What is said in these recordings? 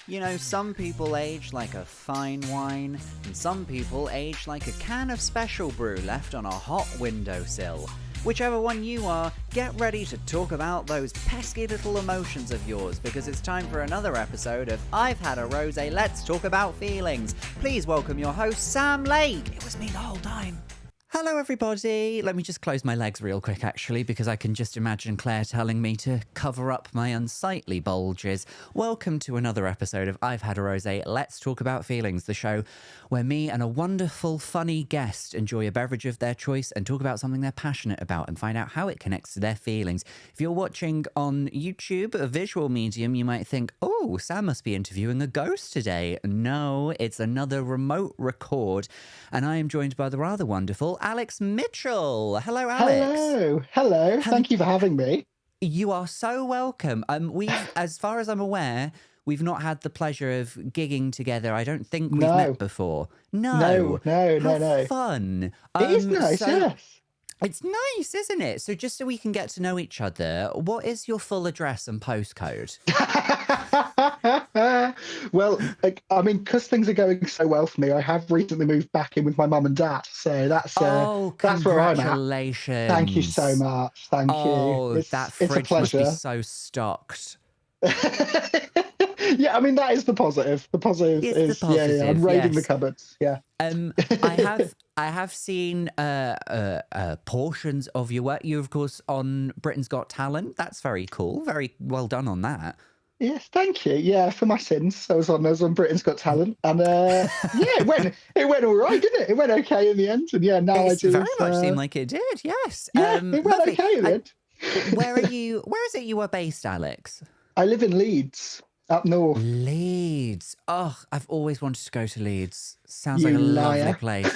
You know, some people age like a fine wine, and some people age like a can of special brew left on a hot windowsill. Whichever one you are, get ready to talk about those pesky little emotions of yours, because it's time for another episode of I've Had a Rosé, Let's Talk About Feelings. Please welcome your host, Sam Lake. It was me the whole time. Hello, everybody. Let me just close my legs real quick, actually, because I can just imagine Claire telling me to cover up my unsightly bulges. Welcome to another episode of I've Had a Rosé, Let's Talk About Feelings, the show where me and a wonderful, funny guest enjoy a beverage of their choice and talk about something they're passionate about and find out how it connects to their feelings. If you're watching on YouTube, a visual medium, you might think, oh, Sam must be interviewing a ghost today. No, it's another remote record, and I am joined by the rather wonderful Alex Mitchell. Hello, Alex. Hello. Thank you for having me. You are so welcome. We've, as far as I'm aware, we've not had the pleasure of gigging together. I don't think we've met before. No. No. Fun. It is nice, yes. It's nice, isn't it? So just so we can get to know each other, what is your full address and postcode? Well, I mean, because things are going so well for me, I have recently moved back in with my mum and dad. So that's where I'm at. Congratulations. Thank you so much. Thank you. That fridge must be so stocked. Yeah, I mean, that is the positive. The positive is, I'm raiding the cupboards. Yeah. I have seen portions of your work. You're, of course, on Britain's Got Talent. That's very cool. Very well done on that. Yes, thank you. Yeah, for my sins, I was on Britain's Got Talent, and it went all right, didn't it? It went okay in the end, and yeah, now I do. Very much seemed like it did. Yes. Yeah, it went okay in the end. Where is it you are based, Alex? I live in Leeds, up north. Leeds. Oh, I've always wanted to go to Leeds. Sounds like a lovely place.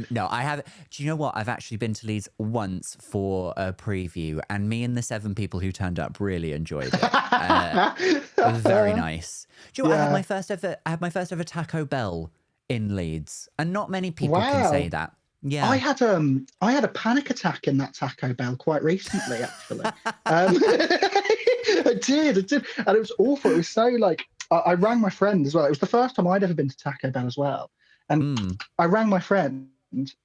No, I haven't. Do you know what? I've actually been to Leeds once for a preview, and me and the 7 people who turned up really enjoyed it. It was very nice. Do you know what? I had my first ever Taco Bell in Leeds, and not many people can say that. Yeah, I had a panic attack in that Taco Bell quite recently, actually. I did, and it was awful. It was so like I rang my friend as well. It was the first time I'd ever been to Taco Bell as well, and I rang my friend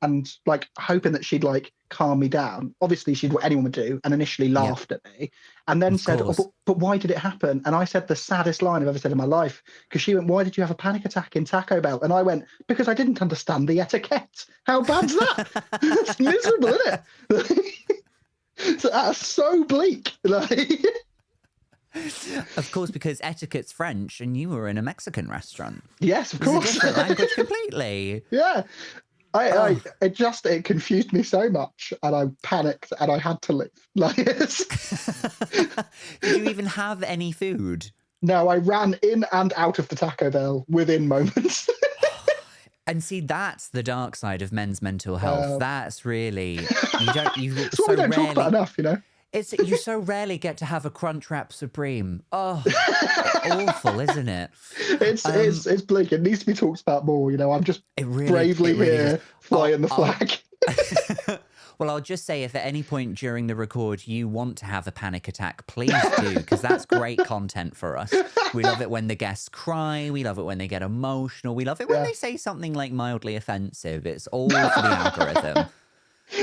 and like hoping that she'd like calm me down. Obviously, she'd what anyone would do, and initially laughed at me, and then said, but why did it happen? And I said the saddest line I've ever said in my life, because she went, why did you have a panic attack in Taco Bell? And I went, because I didn't understand the etiquette. How bad's that? It's miserable, isn't it? So that's so bleak. Like, of course, because etiquette's French and you were in a Mexican restaurant. Yes, of course. It's a different language completely. Yeah. It confused me so much, and I panicked, and I had to leave. Like, did you even have any food? No, I ran in and out of the Taco Bell within moments. And see, that's the dark side of men's mental health. That's really we don't talk about enough, you know. You so rarely get to have a Crunchwrap Supreme. Oh, awful, isn't it? It's bleak. It needs to be talked about more. You know, I'm just bravely here flying the flag. Well, I'll just say, if at any point during the record you want to have a panic attack, please do, because that's great content for us. We love it when the guests cry. We love it when they get emotional. We love it when they say something like mildly offensive. It's all for the algorithm.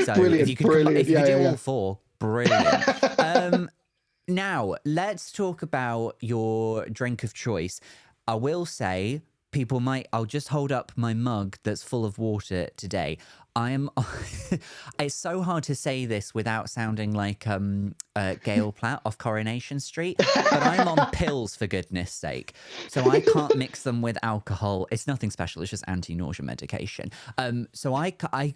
So brilliant, if you could do all 4. Brilliant. Now, let's talk about your drink of choice. I will say, I'll just hold up my mug that's full of water today. It's so hard to say this without sounding like Gail Platt off Coronation Street, but I'm on pills, for goodness sake. So I can't mix them with alcohol. It's nothing special. It's just anti-nausea medication. So I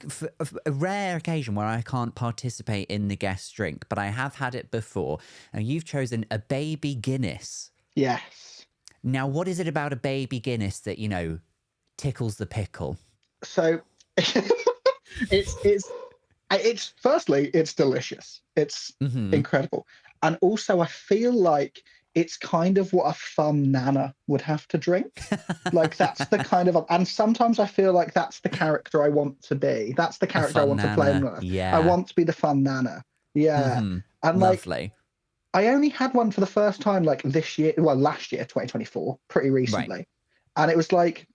for a rare occasion where I can't participate in the guest drink, but I have had it before. And you've chosen a baby Guinness. Yes. Now, what is it about a baby Guinness that, tickles the pickle? So it's firstly, it's delicious. It's incredible. And also I feel like it's kind of what a fun nana would have to drink. Like that's the kind of, and sometimes I feel like that's the character I want to be. That's the character I want to play in life. Yeah. I want to be the fun nana. Yeah. And lovely. I only had one for the first time like this year, well, last year, 2024, pretty Right. recently. And it was like,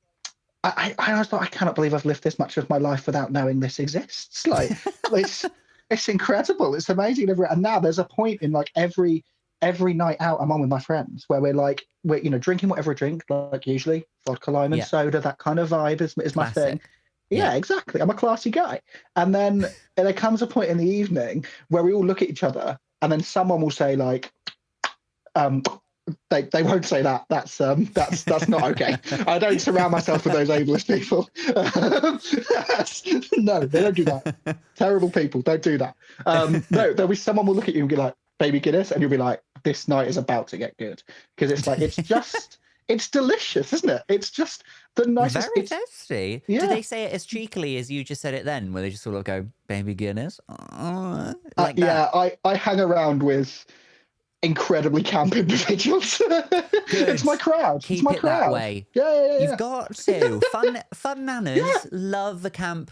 I was like, I cannot believe I've lived this much of my life without knowing this exists. Like, it's it's incredible. It's amazing. And now there's a point in like every night out I'm on with my friends where we're drinking whatever we drink, like usually vodka, lime, and Yeah. soda. That kind of vibe is my thing. Classic. Yeah. Yeah, exactly. I'm a classy guy. And then there comes a point in the evening where we all look at each other, and then someone will say like, um, they won't say that. That's not okay. I don't surround myself with those ableist people. No, they don't do that. Terrible people. Don't do that. No, there'll be someone will look at you and be like, "Baby Guinness," and you'll be like, "This night is about to get good," because it's like it's delicious, isn't it? It's just the nicest. Very tasty. Yeah. Did they say it as cheekily as you just said it then, where they just sort of go, "Baby Guinness," like that? Yeah, I hang around with incredibly camp individuals. It's my crowd. Keep it's my it crowd. that way. Yeah. You've got to. Fun nanners love the camp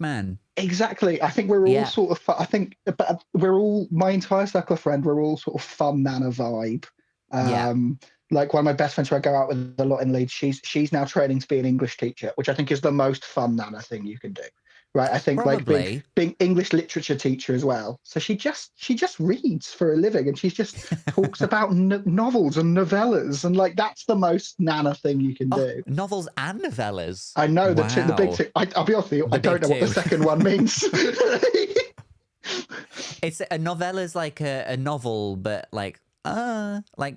man. Exactly. I think we're all sort of. I think, but we're all my entire circle of friends. We're all sort of fun nana vibe. Like one of my best friends who I go out with a lot in Leeds. She's now training to be an English teacher, which I think is the most fun nana thing you can do. Right, I think Probably. like being English literature teacher as well. So she just reads for a living, and she just talks about novels and novellas, and like that's the most nana thing you can do. Novels and novellas. I know wow. the big two. I'll be honest with you, I don't know what the second one means. It's a novella's like a novel, but like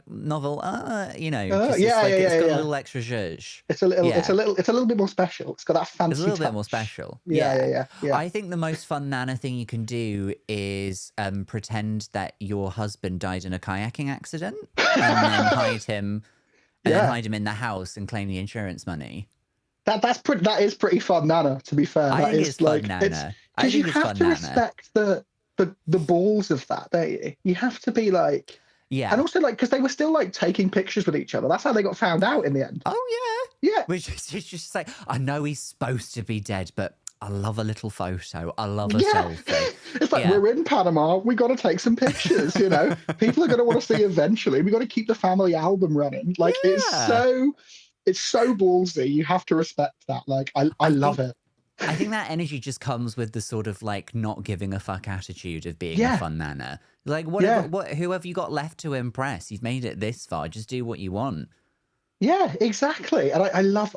novel, it's got a little extra zhuzh. It's a little bit more special. It's got that fancy It's a little touch. bit more special. Yeah. I think the most fun nana thing you can do is pretend that your husband died in a kayaking accident and then hide him in the house and claim the insurance money. That is pretty fun nana, to be fair. I think it's fun nana. Because you have to respect the balls of that, don't you? You have to be like. Yeah. And also, like, because they were still, like, taking pictures with each other. That's how they got found out in the end. Oh, yeah. Yeah. Which is just like, I know he's supposed to be dead, but I love a little photo. I love a selfie. It's like, we're in Panama. We got to take some pictures, you know? People are going to want to see eventually. We got to keep the family album running. Like, it's so ballsy. You have to respect that. Like, I love it. I think that energy just comes with the sort of like not giving a fuck attitude of being a fun nana. Like who have you got left to impress? You've made it this far. Just do what you want. Yeah, exactly. And I love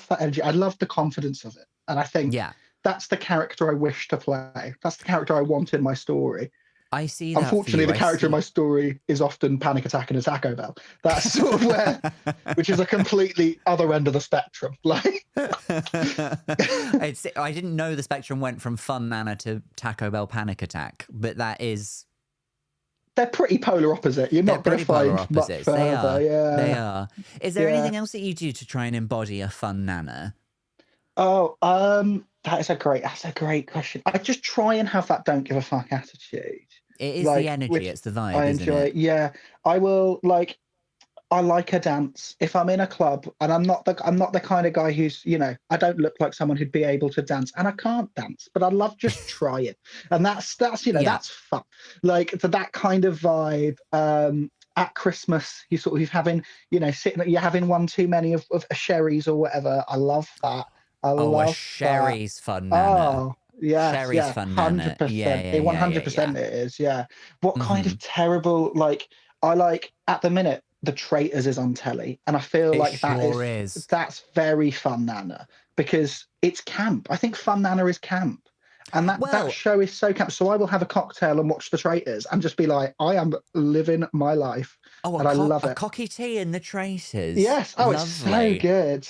that energy. I love the confidence of it. And I think that's the character I wish to play. That's the character I want in my story. I see that. Unfortunately, the character in my story is often Panic Attack in a Taco Bell. That's sort of which is a completely other end of the spectrum. Like, I didn't know the spectrum went from fun nana to Taco Bell Panic Attack, but that is. They're pretty polar opposite. You're not going to find much further. They are. Yeah. They are. Is there anything else that you do to try and embody a fun nana? Oh, that's a great question. I just try and have that don't give a fuck attitude. It is the energy, it's the vibe. I enjoy it. Yeah. I will I like a dance. If I'm in a club and I'm not the kind of guy who's, I don't look like someone who'd be able to dance, and I can't dance, but I love just trying. And that's that's fun. Like that kind of vibe. At Christmas, you're having, you're having one too many of a sherry's or whatever. I love that. A sherry's fun nana. Yeah, sherry's fun nana. 100%. Yeah, 100% it is. Yeah. What kind of terrible I like at the minute The Traitors is on telly, and I feel like that's very fun nana because it's camp. I think fun nana is camp. And that show is so camp. So I will have a cocktail and watch The Traitors and just be like, I am living my life. Oh, and I love it. A cocky tea in The Traitors. Yes. Oh, lovely. It's so good.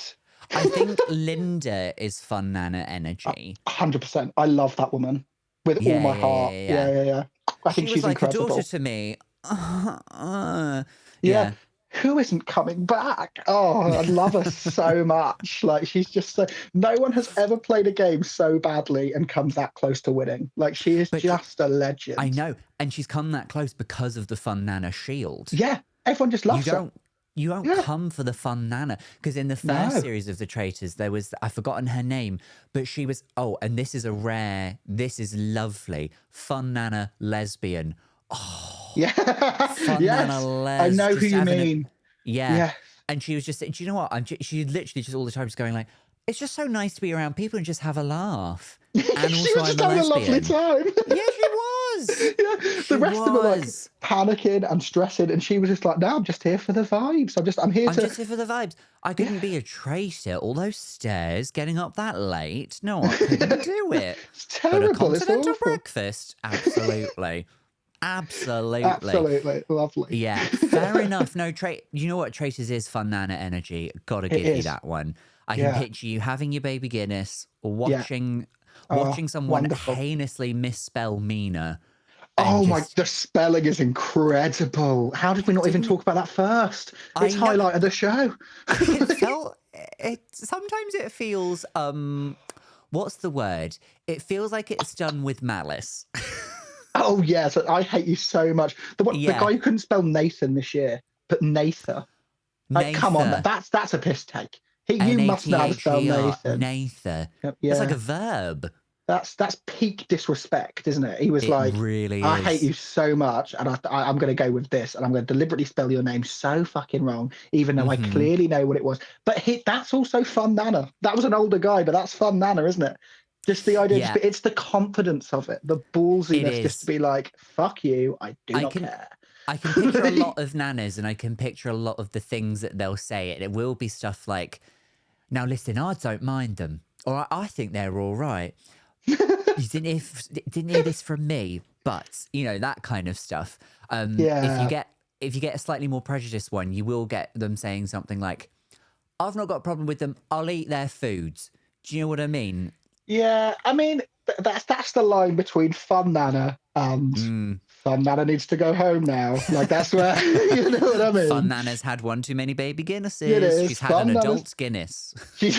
I think Linda is fun nana energy. 100%. I love that woman with all my heart. Yeah. I think she's like incredible. A daughter to me. Yeah. Who isn't coming back? Oh, I love her so much. Like, she's just so. No one has ever played a game so badly and come that close to winning. Like, she is just a legend. I know, and she's come that close because of the fun nana shield. Yeah, everyone just loves her. You don't come for the fun nana, because in the first series of The Traitors, there was, I've forgotten her name, but she was, and this is lovely, fun nana lesbian. Oh, Yeah. fun Nana Yes. I Les, know who just you having a mean. yeah. Yeah. And she was just, do you know what? She literally just all the time just going like, it's just so nice to be around people and just have a laugh. And She also, was I'm just a having a lovely lesbian. time. Yeah, she was. Yeah. The She rest of them were like was. panicking and stressing, and she was just like, "No, I'm just here for the vibes. I'm here I'm to." just here for the vibes. I Yeah. couldn't be a traitor. All those stairs, getting up that late. No, I couldn't do it. It's But a terrible. It's continental awful. breakfast, absolutely. Absolutely. Absolutely lovely. Yeah, fair enough. No, you know what Traitors is? Fun Nana energy. Gotta It give you is. that one. I can Yeah. picture you having your baby Guinness, Yeah. Oh, watching someone wonderful. heinously misspell Mina, and Oh my, just the spelling is incredible. How did we not even didn't talk about that first? It's I know? highlight of the show. It felt it. Sometimes it feels what's the word? It feels like it's done with malice. Oh yes, I hate you so much. The Yeah, guy who couldn't spell Nathan this year, but Nathan. Like, come on, Natha, that's a piss take. You must know how to spell Nather, Nathan. Natha. It's like Yeah, a verb. that's peak disrespect, isn't it? He was It like, really "I hate is. you so much, and I'm going to go with this, and I'm going to deliberately spell your name so fucking wrong, even though I Hmm. clearly know what it was." But that's also Fun Nana. That was an older guy, but that's Fun Nana, isn't it? Just the idea, Yeah, it's the confidence of it, the it ballsiness, just to is. be like, "Fuck you, I do I not can care." I can picture a lot of nanas, and I can picture a lot of the things that they'll say. And it will be stuff like, "Now listen, I don't mind them, or I think they're all right. You didn't hear this from me, but you know that kind of stuff." Yeah. If you get a slightly more prejudiced one, you will get them saying something like, "I've not got a problem with them. I'll eat their foods." Do you know what I mean? Yeah, I mean that's the line between Fun Nana and Mm. Fun Nana needs to go home now. Like that's where you know what I Fun mean. Nana's had one too many baby It Guinnesses. is She's had an Fun Nana's. adult Guinness. She's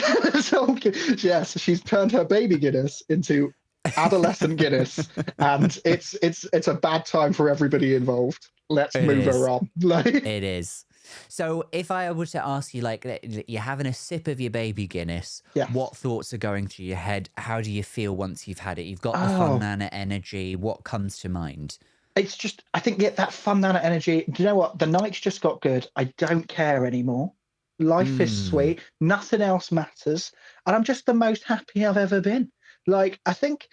yes, she's turned her baby Guinness into adolescent Guinness, and it's a bad time for everybody involved. Let's It move her is. on. Like, It is. So if I were to ask you, like, you're having a sip of your baby Guinness, yes. what thoughts are going through your head? How do you feel once you've had it? You've got the fun Oh, nana energy. What comes to mind? it's just I think that Fun Nana energy. Do you know what? The night's just got good. I don't care anymore. Life is Mm. sweet. Nothing else matters, and I'm just the most happy I've ever been. Like I think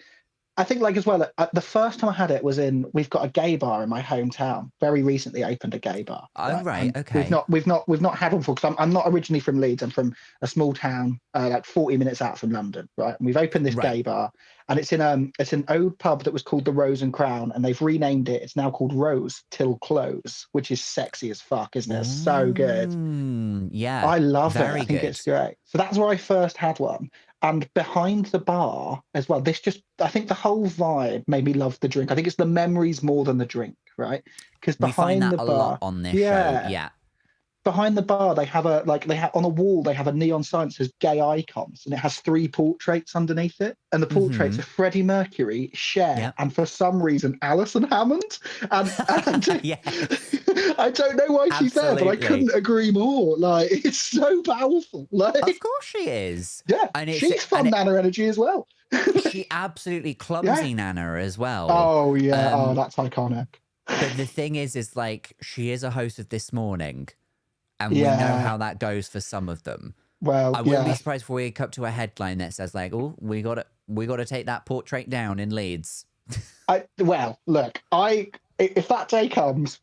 like as well. The first time I had it was we've got a gay bar in my hometown. Very recently opened a gay bar, Oh, right? right. And Okay. we've not had one before because I'm not originally from Leeds. I'm from a small town like 40 minutes out from London, right? And we've opened this Right. gay bar, and it's an old pub that was called the Rose and Crown, and they've renamed it. It's now called Rose Till Close, which is sexy as fuck, isn't it? It's so good. Yeah. I love it. I Very think it's good. great. So that's where I first had one. And behind the bar as well, I think the whole vibe made me love the drink. I think it's the memories more than the drink, right? Because We find behind that the a lot bar, on this show. yeah, Yeah. behind the bar, they have on a wall, they have a neon sign that says gay icons, and it has three portraits underneath it. And the portraits Mm-hmm. are Freddie Mercury, Cher, Yep. and for some reason, Alison Hammond. And Yes. I don't know why she's there, but I Absolutely. couldn't agree more. Like, it's so powerful. Of Like, course she is. yeah, And it's she's and fun it, Nana energy as well. she absolutely Yeah. clumsy Nana as well. Oh yeah. Oh, Um, that's iconic. but the thing is like she is a host of This Morning, and we know Yeah. how that goes for some of them. Well, I wouldn't be yeah. surprised if we wake up to a headline that says like, "Oh, we got to take that portrait down in Leeds." Well, look, if that day comes,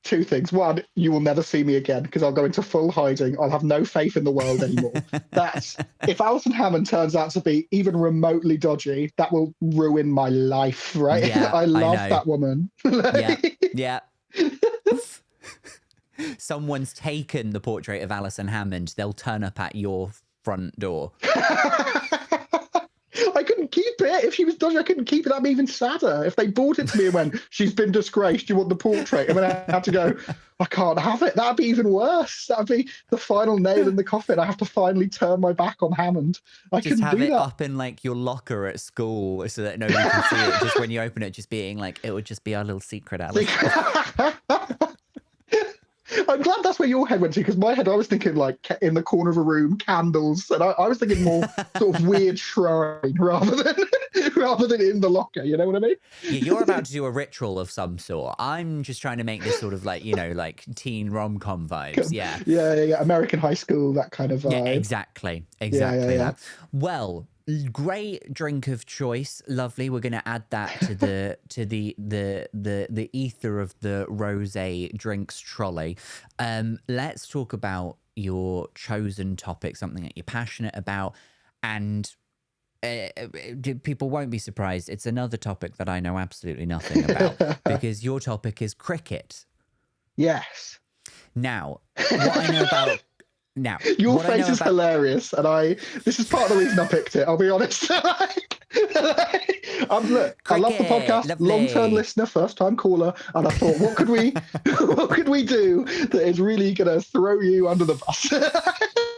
two things. One, you will never see me again because I'll go into full hiding. I'll have no faith in the world anymore. That's if Alison Hammond turns out to be even remotely dodgy, that will ruin my life, right? Yeah, I I love know. that woman. Yeah, yeah. Someone's taken the portrait of Alison Hammond. They'll turn up at your front door. I couldn't keep it. If she was dodgy, I couldn't keep it. That'd be even sadder. If they brought it to me and went, she's been disgraced, you want the portrait? And then I had to go, I can't have it. That'd be even worse. That'd be the final nail in the coffin. I have to finally turn my back on Hammond. I Just couldn't have do it that. up in like your locker at school so that nobody can see it. Just when you open it, just being like, it would just be our little secret, Alice. I'm glad that's where your head went to, because my head, I was thinking like in the corner of a room, candles, and I was thinking more sort of weird shrine rather rather than in the locker. You know what I mean? Yeah, you're about to do a ritual of some sort. I'm just trying to make this sort of like, like teen rom-com vibes. Yeah. Yeah. American high school, that kind of Yeah, vibe. exactly. Yeah. That. Well, great drink of choice. Lovely. We're going to add that to the ether of the rosé drinks trolley. Let's talk about your chosen topic, something that you're passionate about, and people won't be surprised. It's another topic that I know absolutely nothing about because your topic is cricket. Yes. Now, what I know about Your what I face know is about hilarious, and this is part of the reason I picked it. I'll be honest. Look, I love the cricket, podcast. lovely. Long-term listener, first-time caller, and I thought, what could we do that is really gonna throw you under the bus?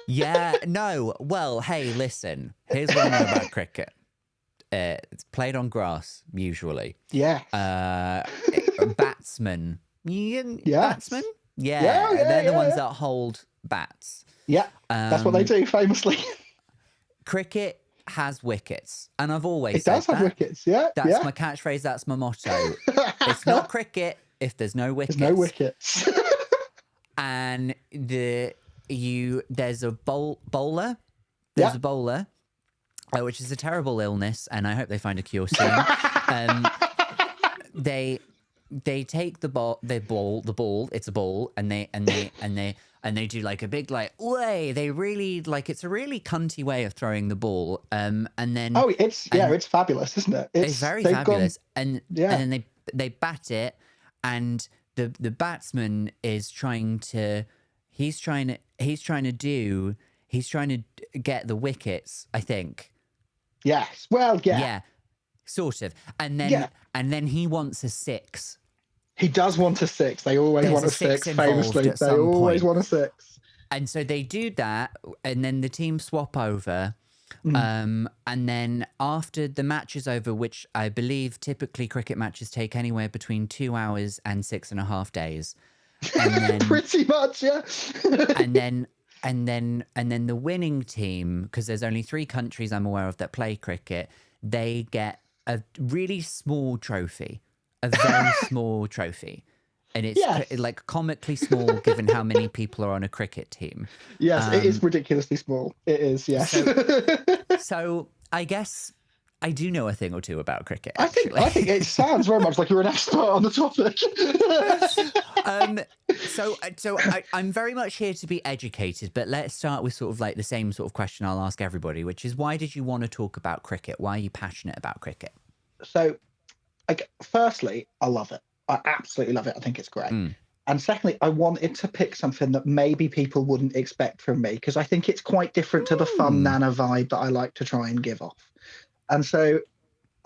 Yeah, no. Well, hey, listen. Here's what I know about cricket. It's played on grass usually. Yeah. Batsmen. Batsmen? Yeah, They're the ones that hold bats. Yeah, that's what they do famously. Cricket has wickets, and I've always said does have wickets. Yeah, that's my catchphrase. That's my motto. It's not cricket if there's no wickets. There's no wickets. And there's a bowler. There's a bowler, which is a terrible illness, and I hope they find a cure soon. They take the ball. They bowl the ball. It's a ball, and they do like a big like way. They really like it's a really cunty way of throwing the ball. And then it's fabulous, isn't it? It's very fabulous. And then they bat it, and the batsman is trying to get the wickets, I think. Yes. Well, yeah. Yeah. Sort of. And then he wants a six. He does want a six. They always want a six, famously. They always want a six. And so they do that, and then the team swap over. And then after the match is over, which I believe typically cricket matches take anywhere between 2 hours and 6.5 days. And then, pretty much, yeah. and then the winning team, because there's only 3 countries I'm aware of that play cricket, they get a really small trophy, a very small trophy. And it's like comically small given how many people are on a cricket team. Yes, it is ridiculously small. It is, yes. So I guess I do know a thing or two about cricket. I think it sounds very much like you're an expert on the topic. So I'm very much here to be educated, but let's start with sort of like the same sort of question I'll ask everybody, which is why did you want to talk about cricket? Why are you passionate about cricket? So, firstly, I love it. I absolutely love it. I think it's great. And secondly, I wanted to pick something that maybe people wouldn't expect from me, because I think it's quite different to the fun Nana vibe that I like to try and give off. And so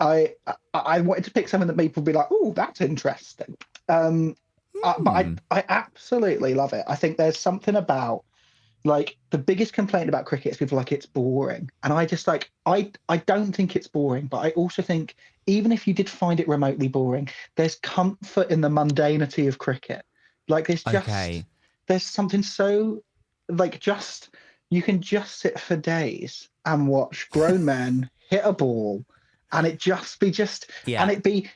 I wanted to pick something that people would be like, oh, that's interesting. But I absolutely love it. I think there's something about, like, the biggest complaint about cricket is people are like, it's boring. And I just like, I don't think it's boring, but I also think even if you did find it remotely boring, there's comfort in the mundanity of cricket. Like, there's something so, like, you can just sit for days and watch grown men hit a ball, and it be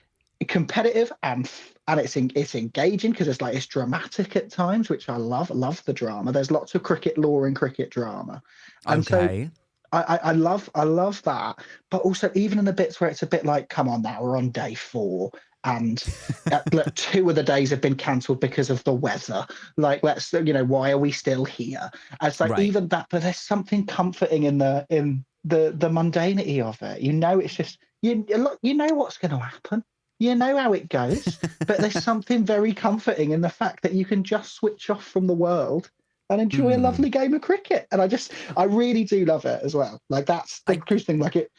competitive and it's engaging because it's dramatic at times, which I love. I love the drama. There's lots of cricket lore and cricket drama, and so I love that. But also, even in the bits where it's a bit like, come on now, we're on day 4. And 2 of the days have been cancelled because of the weather. Like, why are we still here? And it's like even that, but there's something comforting in the mundanity of it. It's just you know what's going to happen. You know how it goes, but there's something very comforting in the fact that you can just switch off from the world and enjoy a lovely game of cricket. And I really do love it as well. Like, that's the crucial thing. Like,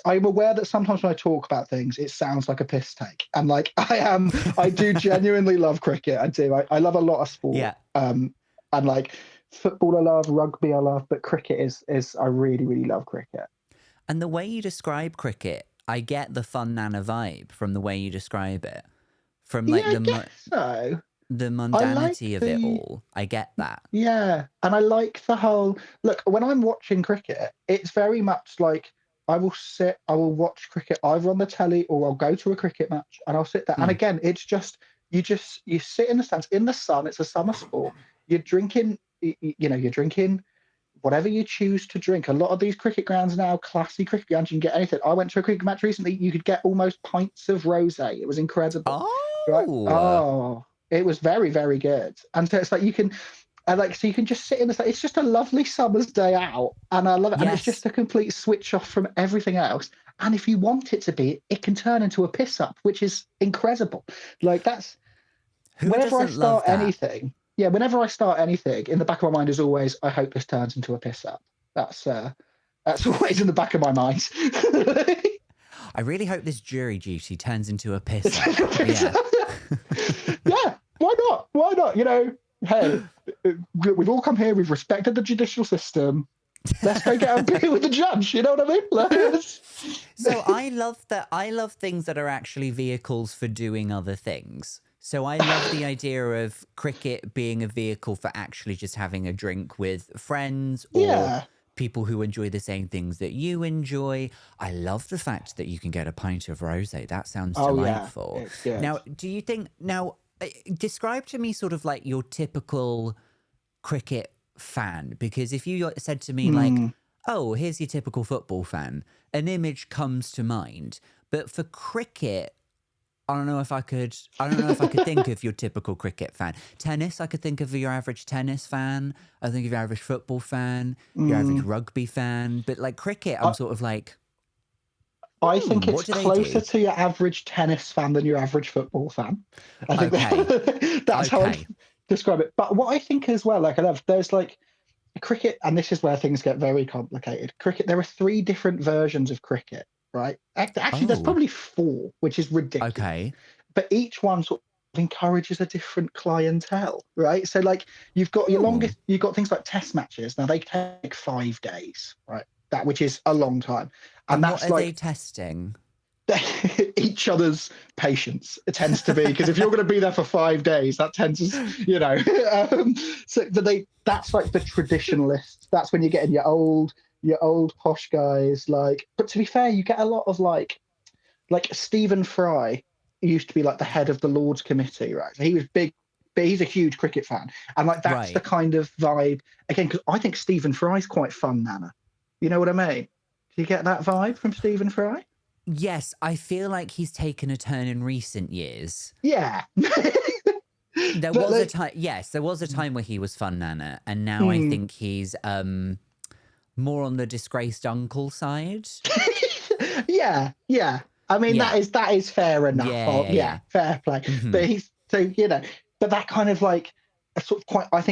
I'm aware that sometimes when I talk about things, it sounds like a piss take. And like, I do genuinely love cricket. I do. I love a lot of sport. Yeah. And like, football I love, rugby I love, but cricket is I really, really love cricket. And the way you describe cricket, I get the fun Nana vibe from the way you describe it. From like the mundanity of it all. I get that. Yeah. And I like the whole, look, when I'm watching cricket, it's very much like, I will watch cricket either on the telly or I'll go to a cricket match and I'll sit there. And again, it's just you sit in the stands in the sun. It's a summer sport. You're drinking, you're drinking whatever you choose to drink. A lot of these cricket grounds now, classy cricket grounds, you can get anything. I went to a cricket match recently. You could get almost pints of rosé. It was incredible. Right? Oh, Oh, it was very, very good. And so it's like you can, so you can just sit in the. It's just a lovely summer's day out, and I love it. And it's yes. just a complete switch off from everything else. And if you want it to be, it can turn into a piss up, which is incredible. Like that's Who whenever I doesn't love start that? anything. Yeah, whenever I start anything, in the back of my mind is always, I hope this turns into a piss up. That's always in the back of my mind. I really hope this jury duty turns into a piss up. Yeah. Yeah, why not? Why not? Hey, we've all come here. We've respected the judicial system. Let's go get a beer with the judge. You know what I mean? So I love that. I love things that are actually vehicles for doing other things. So I love the idea of cricket being a vehicle for actually just having a drink with friends or Yeah. people who enjoy the same things that you enjoy. I love the fact that you can get a pint of rosé. That sounds delightful. Yeah, it's good. Now, do you think describe to me sort of like your typical cricket fan? Because if you said to me like, oh, here's your typical football fan, an image comes to mind. But for cricket, I don't know if I could think of your typical cricket fan. Tennis, I could think of your average tennis fan. I think of your average football fan, your average rugby fan. But like cricket, I'm sort of like, I think it's what do they closer do? to your average tennis fan than your average football fan. I think Okay. that's how I Okay. describe it. But what I think as well, like I love, there's like cricket, and this is where things get very complicated. Cricket, there are 3 different versions of cricket, right? Actually, there's Oh, probably 4, which is ridiculous. okay. But each one sort of encourages a different clientele, right? So like you've got Oh. you've got things like test matches. Now they take 5 days, right? That which is a long time. And And what that's are they like testing? each other's patience. It tends to be because if you're going to be there for 5 days, that tends to, so that's like the traditionalists. That's when you're getting your old posh guys. Like, but to be fair, you get a lot of like Stephen Fry used to be like the head of the Lords Committee, right? So he was big, but he's a huge cricket fan, and like that's the Right. kind of vibe again. Because I think Stephen Fry's quite fun, Nana. You know what I mean? Do you get that vibe from Stephen Fry? Yes, I feel like he's taken a turn in recent years. Yeah. There But was a like, time, yes, there was a time where he was fun Nana, and now I mm, think he's more on the disgraced uncle side. yeah. I mean, Yeah, that is fair enough. yeah, Oh, yeah, yeah, yeah. fair play. Hmm. But he's so but that kind of like a sort of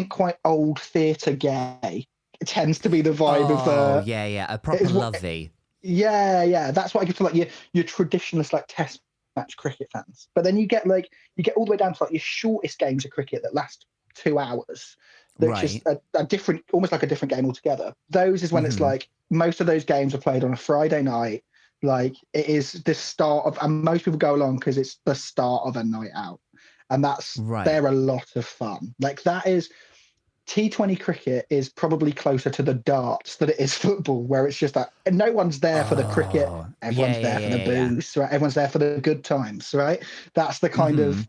quite old theatre gay tends to be the vibe of Oh, the yeah, yeah, a proper is what lovey. yeah. That's what I give to like your traditionalist like test match cricket fans. But then you get all the way down to like your shortest games of cricket that last 2 hours. That's just Right. a different, almost like a different game altogether. Those is when it's Hmm. like most of those games are played on a Friday night. Like it is the start of, and most people go along because it's the start of a night out, and Right. they're a lot of fun. Like that is T20 cricket is probably closer to the darts than it is football, where it's just that and no one's there for the cricket, Oh, yeah, everyone's yeah, there for the yeah, yeah. booze, right? Everyone's there for the good times, right? That's the kind Hmm. of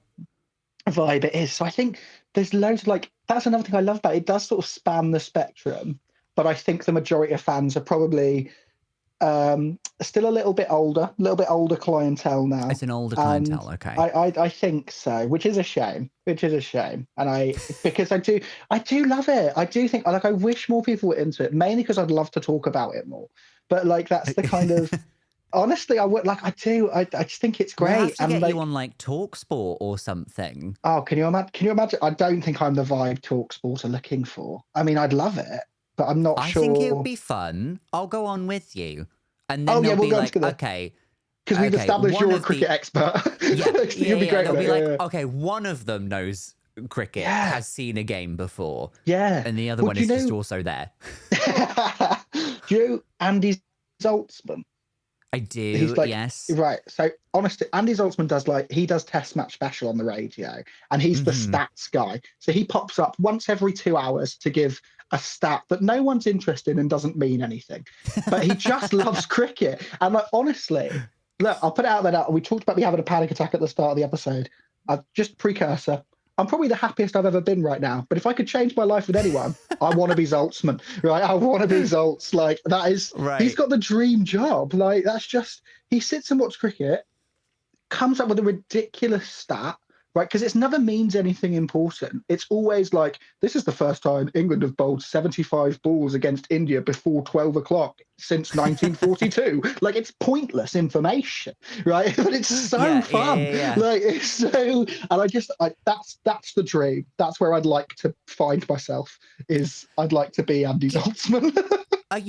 vibe it is. So I think there's loads of like that's another thing I love about it. It does sort of span the spectrum, but I think the majority of fans are probably still a little bit older clientele now, It's an older and clientele. Okay. I think so, which is a shame, and because I do love it. I do think like I wish more people were into it, mainly because I'd love to talk about it more. But like that's the kind of honestly I would like I do I just think it's We'll have great to and get you like. on like Talk Sport or something. Oh, can you imagine? Can you imagine? I don't think I'm the vibe Talksport are looking for. I mean, I'd love it, but I'm not I think it would sure. be fun. I'll go on with you. And then Oh yeah, they'll we'll be go on like, together okay, because we've okay, established one you're a of the cricket expert. yeah, So yeah, you'll be yeah. great They'll at be like, it. okay, one of them knows cricket, Yeah, has seen a game before, yeah. and the other Well, one is just also there. do you know Andy Zoltzman? I He's do, like yes. right. So honestly, Andy Zoltzman does he does Test Match Special on the radio, and he's the Hmm. stats guy. So he pops up once every 2 hours to give a stat that no one's interested in and doesn't mean anything. But he just loves cricket. And like, honestly, look, I'll put it out there now. We talked about me having a panic attack at the start of the episode. Just precursor. I'm probably the happiest I've ever been right now. But if I could change my life with anyone, I want to be Zaltzman, right? I want to be Zaltz. Like, that is, he's got the dream job. Like, that's just, he sits and watches cricket, comes up with a ridiculous stat, right? Because it never means anything important. It's always like, this is the first time England have bowled 75 balls against India before 12 o'clock since 1942. Like, it's pointless information, right? But it's so fun. Like, it's so, and that's the dream. That's where I'd like to find myself, is I'd like to be Andy Zaltzman. I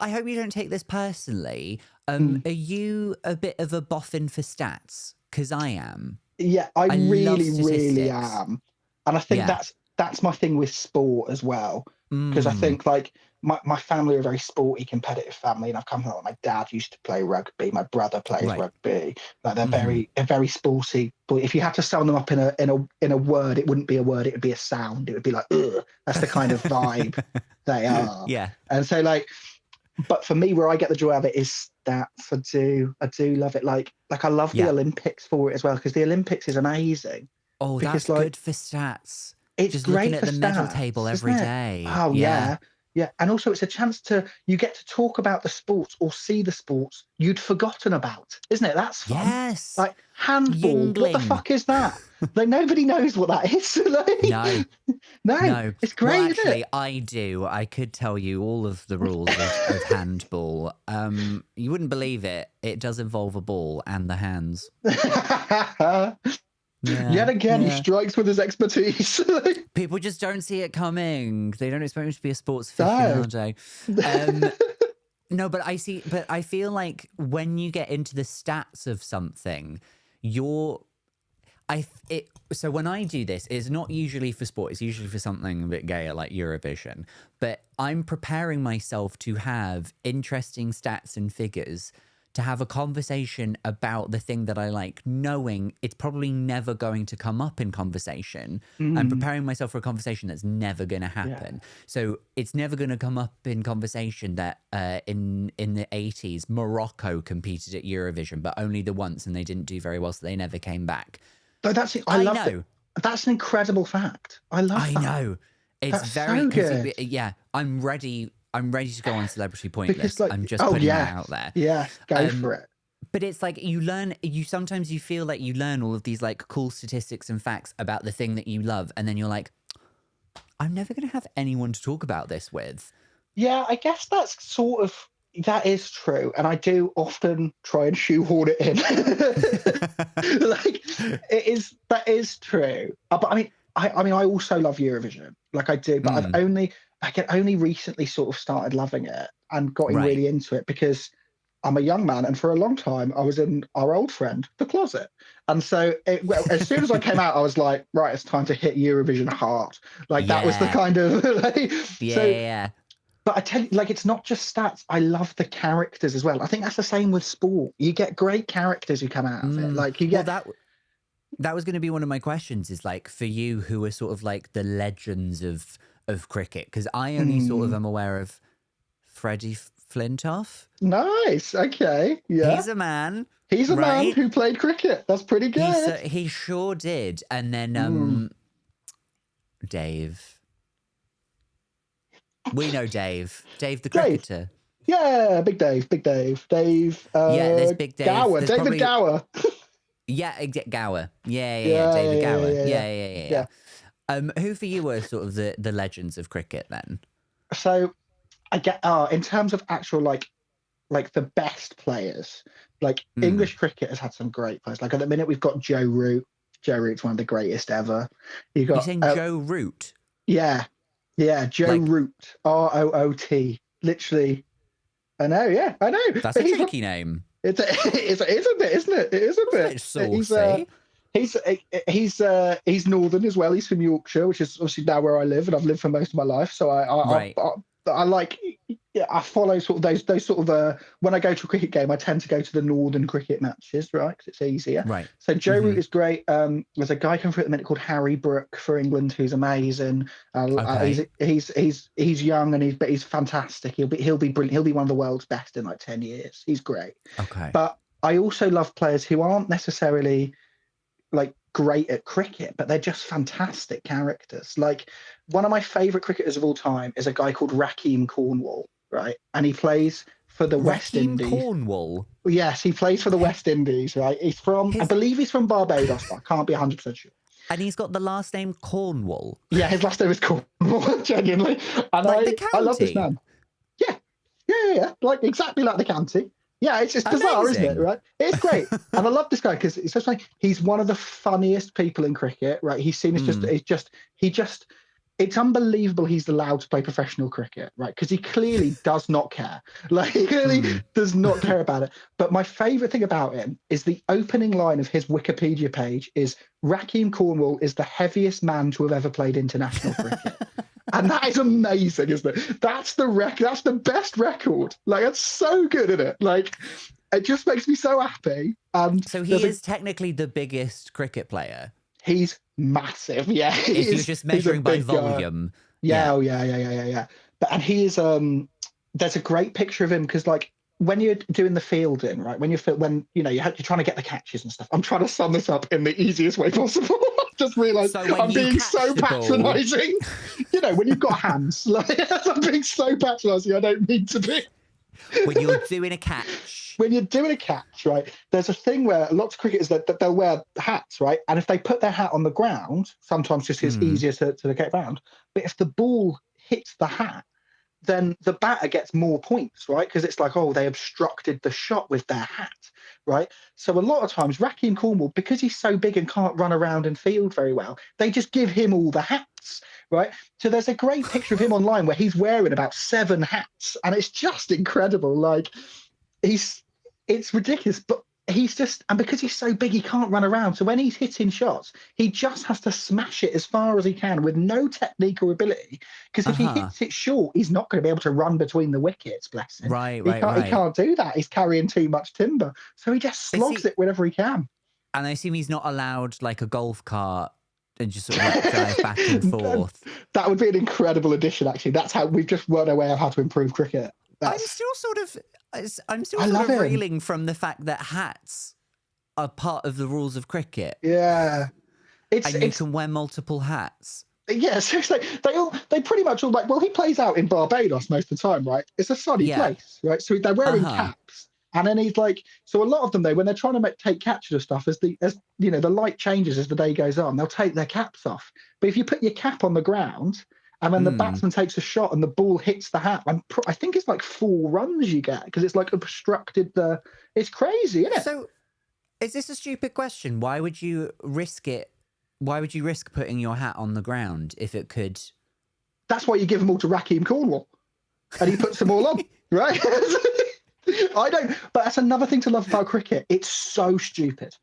hope you don't take this personally. Are you a bit of a boffin for stats? Because I am. Yeah, I really am. And I think that's my thing with sport as well. Because I think, like, my family are a very sporty, competitive family, and I've come from, like, my dad used to play rugby, my brother plays rugby. Like, they're very sporty. But if you had to sum them up in a word, it wouldn't be a word, it would be a sound. It would be like, ugh. That's the kind of vibe they are. Yeah. And so, like, but for me, where I get the joy of it is stats. I do love it. Like I love the Olympics for it as well, because the Olympics is amazing. Oh, that's good for stats. It's just great looking at for the medal table every day. Oh yeah. And also it's a chance you get to talk about the sports or see the sports you'd forgotten about, isn't it? That's fun. Yes. Like handball. Yingling. What the fuck is that? Like, nobody knows what that is. Like, no. It's great. Well, actually, isn't it? I do. I could tell you all of the rules of handball. You wouldn't believe it. It does involve a ball and the hands. Yet again, he strikes with his expertise. People just don't see it coming. They don't expect him to be a sports aficionado. No, but I feel like when you get into the stats of something, so when I do this, it's not usually for sport. It's usually for something a bit gayer, like Eurovision. But I'm preparing myself to have interesting stats and figures, to have a conversation about the thing that I like, knowing it's probably never going to come up in conversation. I'm preparing myself for a conversation that's never going to happen. So it's never going to come up in conversation that in the 80s, Morocco competed at Eurovision, but only the once, and they didn't do very well, so they never came back. But that's it. I love it. That's an incredible fact. I love that. I know. It's that's very so good. Yeah, I'm ready to go on Celebrity Pointless. Like, I'm just putting that out there. Yeah, go for it. But it's like sometimes you feel like you learn all of these like cool statistics and facts about the thing that you love, and then you're like, I'm never going to have anyone to talk about this with. Yeah, I guess that is true. And I do often try and shoehorn it in. Like, that is true. But I mean, I also love Eurovision. Like, I do, but I only recently sort of started loving it and gotten really into it, because I'm a young man, and for a long time I was in our old friend, The Closet. And so as soon as I came out, I was like, right, it's time to hit Eurovision hard. Like, that was the kind of like, But I tell you, like, it's not just stats. I love the characters as well. I think that's the same with sport. You get great characters who come out of it. Like, you get that was going to be one of my questions, is like, for you, who are sort of like the legends of cricket, because I only sort of am aware of Freddie Flintoff. Nice. Okay. Yeah. He's a man. He's a man who played cricket. That's pretty good. He sure did. And then Dave. We know Dave. Dave the cricketer. Yeah, Big Dave. Dave. There's Big Dave. Gower. David Gower. Yeah, Gower. Yeah, David Gower. Yeah. Who for you were sort of the legends of cricket then? So I get in terms of actual like the best players, like English cricket has had some great players. Like, at the minute we've got Joe Root. Joe Root's one of the greatest ever. You're saying Joe Root? Yeah, Joe Root. Root. Literally. I know. Yeah, I know. That's a tricky name. It is a bit, isn't it? It is a bit. It's saucy. He's northern as well. He's from Yorkshire, which is obviously now where I live, and I've lived for most of my life. So I like yeah, I follow sort of those sort of when I go to a cricket game, I tend to go to the northern cricket matches, right? Because it's easier. Right. So Joe Root is great. There's a guy coming through at the minute called Harry Brook for England who's amazing. Okay. He's young and but he's fantastic. He'll be brilliant. He'll be one of the world's best in like 10 years. He's great. Okay. But I also love players who aren't necessarily like great at cricket, but they're just fantastic characters. Like one of my favorite cricketers of all time is a guy called Rakeem Cornwall, right? And he plays for the West Raheem Indies. Cornwall. Yes, he plays for the West Indies, right? I believe he's from Barbados, but I can't be 100% sure. And he's got the last name Cornwall. Yeah, his last name is Cornwall, genuinely. And like I love this man. Yeah. Like exactly like the county. Yeah, it's just bizarre, isn't it? Right? It's great, and I love this guy because it's just like he's one of the funniest people in cricket. Right? He's seen as it's unbelievable he's allowed to play professional cricket, right? Because he clearly does not care. Like he clearly does not care about it. But my favourite thing about him is the opening line of his Wikipedia page is Rakeem Cornwall is the heaviest man to have ever played international cricket. And that is amazing, isn't it? That's the best record. Like, that's so good, isn't it? Like, it just makes me so happy. And so he is technically the biggest cricket player. He's massive, yeah. If you're just measuring by volume. Yeah. And he is there's a great picture of him because like when you're doing the fielding, right? When you're trying to get the catches and stuff. I'm trying to sum this up in the easiest way possible. Just realised I'm being so patronising. When you've got hands, like I'm being so patronising. I don't mean to be. When you're doing a catch. When you're doing a catch, right? There's a thing where lots of cricketers that they'll wear hats, right? And if they put their hat on the ground, sometimes just it's easier to get around. But if the ball hits the hat, then the batter gets more points, right? Because it's like, oh, they obstructed the shot with their hat, right? So a lot of times, Rakeem Cornwall, because he's so big and can't run around and field very well, they just give him all the hats, right? So there's a great picture of him online where he's wearing about 7 hats, and it's just incredible. Like, it's ridiculous, but and because he's so big, he can't run around. So when he's hitting shots, he just has to smash it as far as he can with no technique or ability. Because if he hits it short, he's not going to be able to run between the wickets, bless him. Right. He can't do that. He's carrying too much timber. So he just slogs it whenever he can. And I assume he's not allowed like a golf cart and just sort of like drive back and forth. That would be an incredible addition, actually. That's how we've just worked our way out how to improve cricket. I'm still sort of reeling from the fact that hats are part of the rules of cricket. Yeah. You can wear multiple hats. Yeah, seriously. They pretty much all like, well, he plays out in Barbados most of the time, right? It's a sunny place, right? So they're wearing caps. And then he's like, so a lot of them, though, when they're trying to take catches of stuff, as the light changes as the day goes on, they'll take their caps off. But if you put your cap on the ground, and then the batsman takes a shot and the ball hits the hat, I think it's like 4 runs you get because it's like obstructed it's crazy, isn't it? So is this a stupid question? Why would you risk it? Why would you risk putting your hat on the ground if it could? That's why you give them all to Rakeem Cornwall. And he puts them all on, right? I don't, but that's another thing to love about cricket. It's so stupid.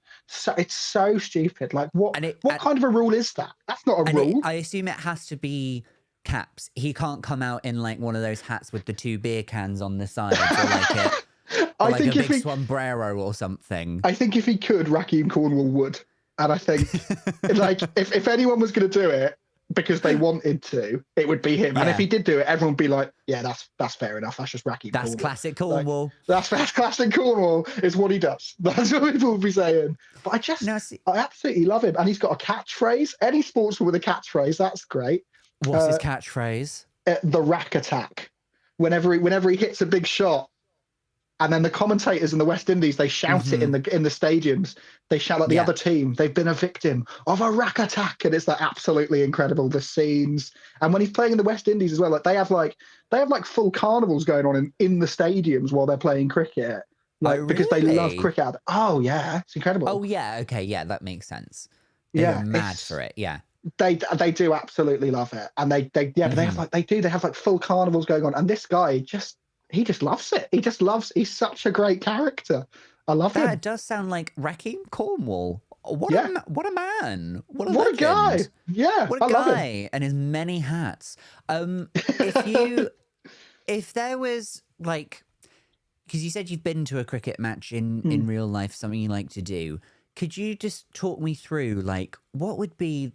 It's so stupid. Like what kind of a rule is that? That's not a rule. I assume it has to be caps. He can't come out in like one of those hats with the 2 beer cans on the side or like a big sombrero or something. I think if he could, Rakeem Cornwall would. And I think like if anyone was going to do it because they wanted to, it would be him. Yeah. And if he did do it, everyone would be like, yeah, that's fair enough. That's just Rakeem Cornwall. That's classic Cornwall. Like, that's classic Cornwall is what he does. That's what people would be saying. But I absolutely love him. And he's got a catchphrase. Any sportsman with a catchphrase, that's great. What's his catchphrase? The rack attack. Whenever he hits a big shot, and then the commentators in the West Indies, they shout it in the stadiums. They shout at the other team, they've been a victim of a rack attack, and it's like absolutely incredible. The scenes, and when he's playing in the West Indies as well, like they have full carnivals going on in the stadiums while they're playing cricket, because they love cricket. Oh yeah, it's incredible. Oh yeah, okay, yeah, that makes sense. They're mad for it. Yeah. They do absolutely love it, and they have like full carnivals going on, and this guy he just loves it. He's such a great character. I love him. That does sound like Rakeem Cornwall. What a man! What a guy! Yeah, what a guy, and his many hats. If you if there was like, because you said you've been to a cricket match in Mm. real life, something you like to do. Could you just talk me through like what would be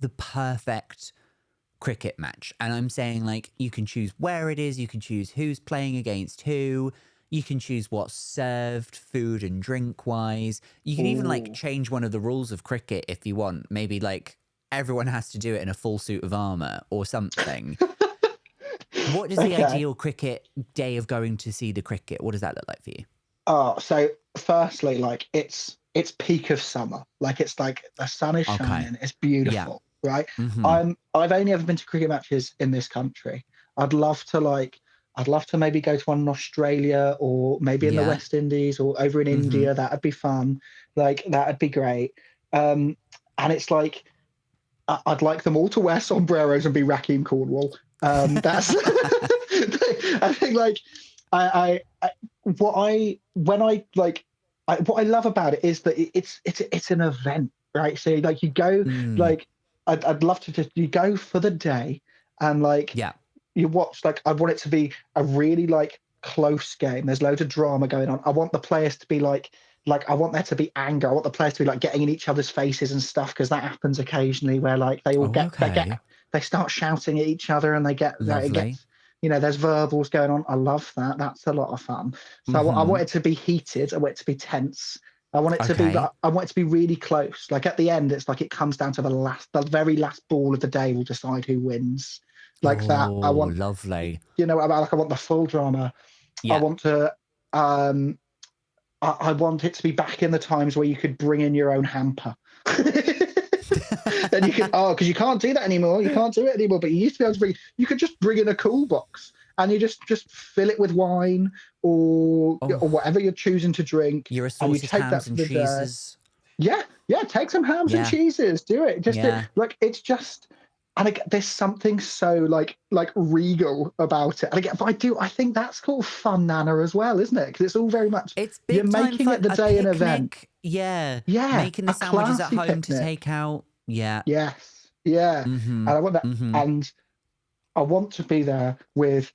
the perfect cricket match? And I'm saying like you can choose where it is, you can choose who's playing against who, you can choose what's served, food and drink wise. You can even like Ooh. change one of the rules of cricket if you want. Maybe like everyone has to do it in a full suit of armor or something. What does the Okay. ideal cricket day of going to see the cricket? What does that look like for you? Oh, so firstly, like it's peak of summer. Like it's like the sun is Okay. shining. It's Yeah. beautiful, right? Mm-hmm. I've only ever been to cricket matches in this country. I'd love to maybe go to one in Australia or maybe in the Yeah. West Indies or over in Mm-hmm. India. That'd be fun. Like that'd be great. And it's like I'd like them all to wear sombreros and be Raheem Cornwall. That's I think like I what I when I like what I love about it is that it's an event, right? So like you go Mm. like I'd love to just you go for the day and like Yeah. you watch like I want it to be a really like close game. There's loads of drama going on. I want the players to be like I want there to be anger. I want the players to be like getting in each other's faces and stuff because that happens occasionally where like they all Oh, okay. they start shouting at each other and they get like, it Lovely. gets there's verbals going on. I love that. That's a lot of fun. So I Mm-hmm. want it to be heated. I want it to be tense. I want it to be Okay. I want it to be really close. Like at the end, it's like it comes down to the very last ball of the day will decide who wins. Like that. I Oh, want lovely. like I want the full drama. I Yeah. want to um I want it to be back in the times where you could bring in your own hamper. Then you could because you can't do that anymore. You can't do it anymore. But you used to be able to you could just bring in a cool box and you just fill it with wine or Oh, whatever you're choosing to drink, your and you assorted take that hams for and the day. cheeses. Yeah, take some hams and Yeah. cheeses. Do it. Just Yeah. like it's just. And again, there's something so like regal about it. And again, but I think that's called fun nana as well, isn't it? Because it's all very much It's you're big time making it fun. the A day an event. picnic. Yeah. Yeah, Making the a sandwiches at classy home to picnic. take out. Yeah. Yes, yeah. Mm-hmm. And I want that, Mm-hmm. and I want to be there with